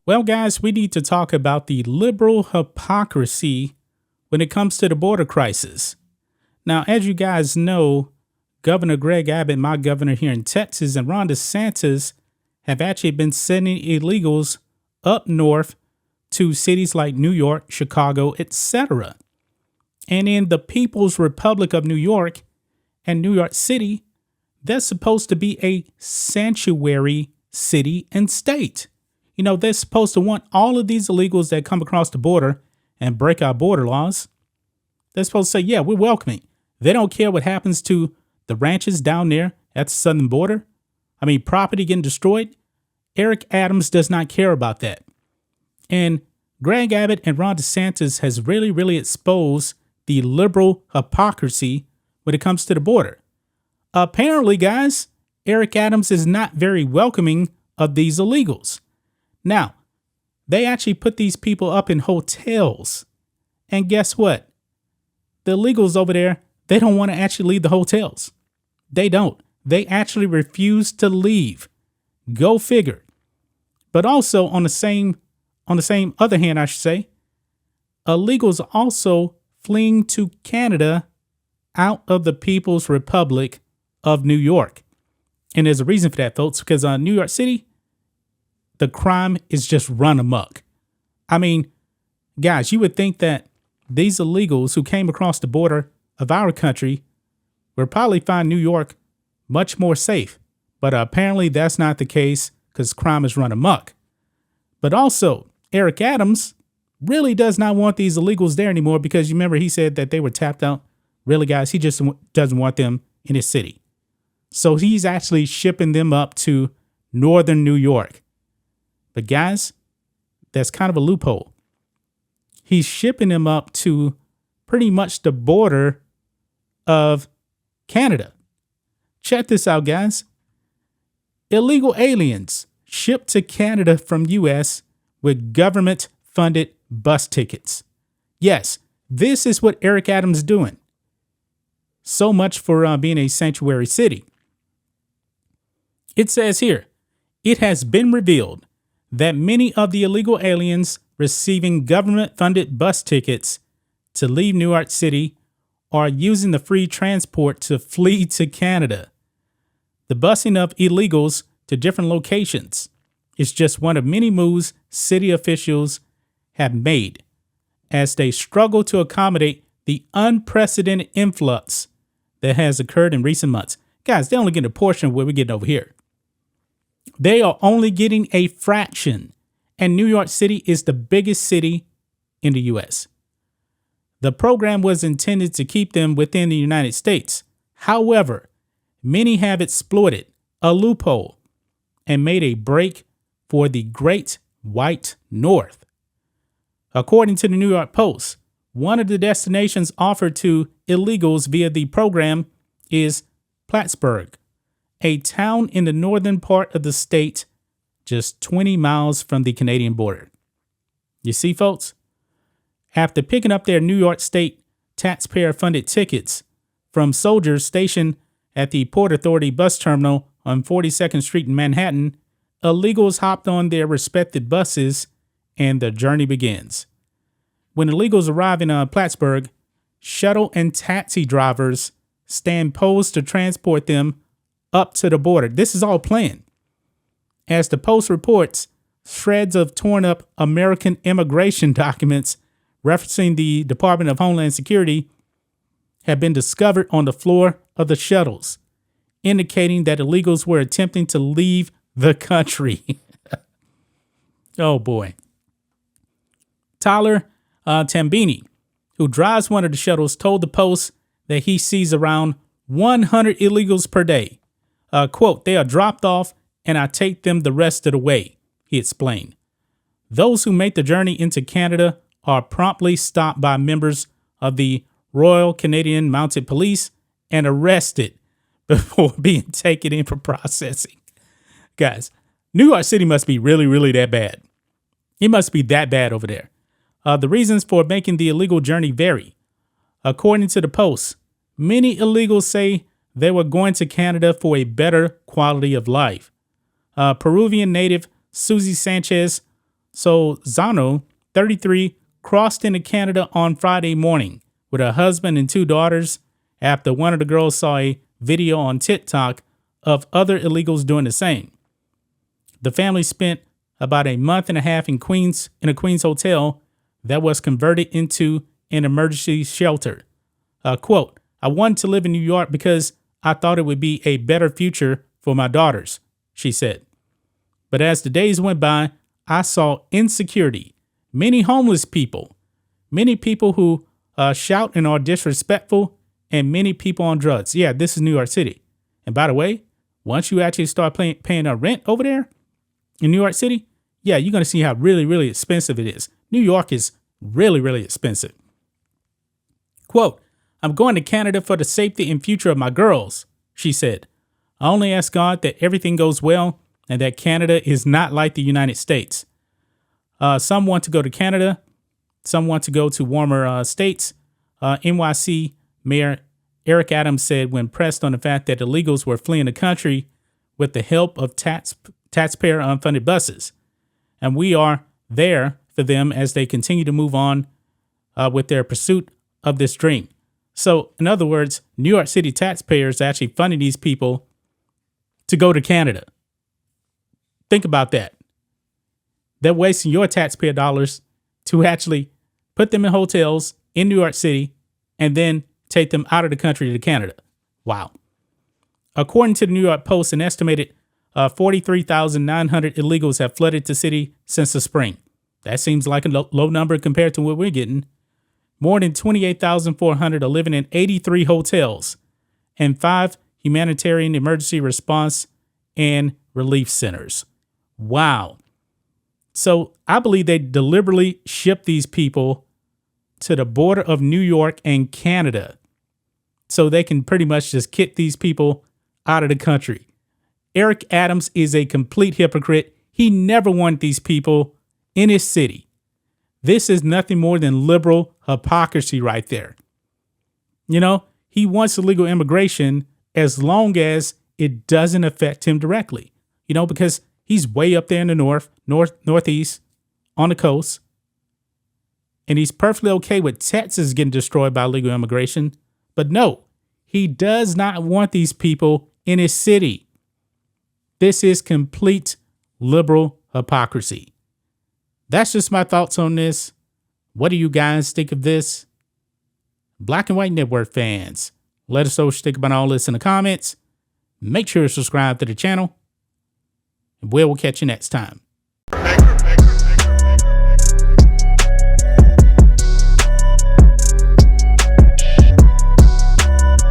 Well, guys, we need to talk about the liberal hypocrisy when it comes to the border crisis. Now, as you guys know, Governor Greg Abbott, my governor here in Texas, and Ron DeSantis have actually been sending illegals up north to cities like New York, Chicago, etc. And in the People's Republic of New York and New York City, they're supposed to be a sanctuary city and state. You know, they're supposed to want all of these illegals that come across the border and break our border laws. They're supposed to say, yeah, we're welcoming. They don't care what happens to the ranches down there at the southern border. I mean, property getting destroyed. Eric Adams does not care about that. And Greg Abbott and Ron DeSantis has really exposed the liberal hypocrisy when it comes to the border. Apparently, guys, Eric Adams is not very welcoming of these illegals. Now, they actually put these people up in hotels. And guess what? The illegals over there, they don't want to actually leave the hotels. They don't. They actually refuse to leave. Go figure. But also on the same other hand, I should say, illegals also fleeing to Canada out of the People's Republic of New York. And there's a reason for that, folks, because New York City, the crime is just run amok. I mean, guys, you would think that these illegals who came across the border of our country would probably find New York much more safe. But apparently that's not the case because crime is run amok. But also, Eric Adams really does not want these illegals there anymore because you remember he said that they were tapped out. Really, guys, he just doesn't want them in his city. So he's actually shipping them up to northern New York. But guys, that's kind of a loophole. He's shipping them up to pretty much the border of Canada. Check this out, guys. Illegal aliens shipped to Canada from U.S. with government-funded bus tickets. Yes, this is what Eric Adams is doing. So much for being a sanctuary city. It says here, it has been revealed that many of the illegal aliens receiving government-funded bus tickets to leave New York City are using the free transport to flee to Canada. The busing of illegals to different locations is just one of many moves city officials have made as they struggle to accommodate the unprecedented influx that has occurred in recent months. Guys, they're only getting a portion of what we're getting over here. They are only getting a fraction, and New York City is the biggest city in the U.S. The program was intended to keep them within the United States. However, many have exploited a loophole and made a break for the Great White North. According to the New York Post, one of the destinations offered to illegals via the program is Plattsburgh, a town in the northern part of the state, just 20 miles from the Canadian border. You see, folks, after picking up their New York State taxpayer-funded tickets from soldiers stationed at the Port Authority bus terminal on 42nd Street in Manhattan, illegals hopped on their respective buses and the journey begins. When illegals arrive in Plattsburgh, shuttle and taxi drivers stand posed to transport them up to the border. This is all planned. As the Post reports, shreds of torn up American immigration documents referencing the Department of Homeland Security have been discovered on the floor of the shuttles, indicating that illegals were attempting to leave the country. Oh boy. Tyler Tambini, who drives one of the shuttles, told the Post that he sees around 100 illegals per day. Quote, they are dropped off and I take them the rest of the way, he explained. Those who make the journey into Canada are promptly stopped by members of the Royal Canadian Mounted Police and arrested before being taken in for processing. Guys, New York City must be really that bad. It must be that bad over there. The reasons for making the illegal journey vary. According to the Post, many illegals say they were going to Canada for a better quality of life. Peruvian native Susie Sanchez So Zano, 33, crossed into Canada on Friday morning with her husband and two daughters after one of the girls saw a video on TikTok of other illegals doing the same. The family spent about a month and a half in a Queens hotel that was converted into an emergency shelter. Quote, I wanted to live in New York because I thought it would be a better future for my daughters, she said. But as the days went by, I saw insecurity, many homeless people, many people who shout and are disrespectful, and many people on drugs. Yeah, this is New York City. And by the way, once you actually start paying rent over there in New York City, yeah, you're going to see how really, really expensive it is. New York is really, really expensive. Quote, I'm going to Canada for the safety and future of my girls, she said. I only ask God that everything goes well and that Canada is not like the United States. Some want to go to Canada. Some want to go to warmer states. NYC Mayor Eric Adams said when pressed on the fact that illegals were fleeing the country with the help of taxpayer unfunded buses. And we are there for them as they continue to move on with their pursuit of this dream. So, in other words, New York City taxpayers are actually funding these people to go to Canada. Think about that. They're wasting your taxpayer dollars to actually put them in hotels in New York City and then take them out of the country to Canada. Wow. According to the New York Post, an estimated 43,900 illegals have flooded the city since the spring. That seems like a low number compared to what we're getting. More than 28,400 are living in 83 hotels and 5 humanitarian emergency response and relief centers. Wow. So I believe they deliberately shipped these people to the border of New York and Canada so they can pretty much just kick these people out of the country. Eric Adams is a complete hypocrite. He never wanted these people in his city. This is nothing more than liberal hypocrisy right there. You know, he wants illegal immigration as long as it doesn't affect him directly, you know, because he's way up there in the northeast on the coast. And he's perfectly okay with Texas getting destroyed by illegal immigration. But no, he does not want these people in his city. This is complete liberal hypocrisy. That's just my thoughts on this. What do you guys think of this? Black and White Network fans, let us know what you think about all this in the comments. Make sure to subscribe to the channel. And we'll catch you next time.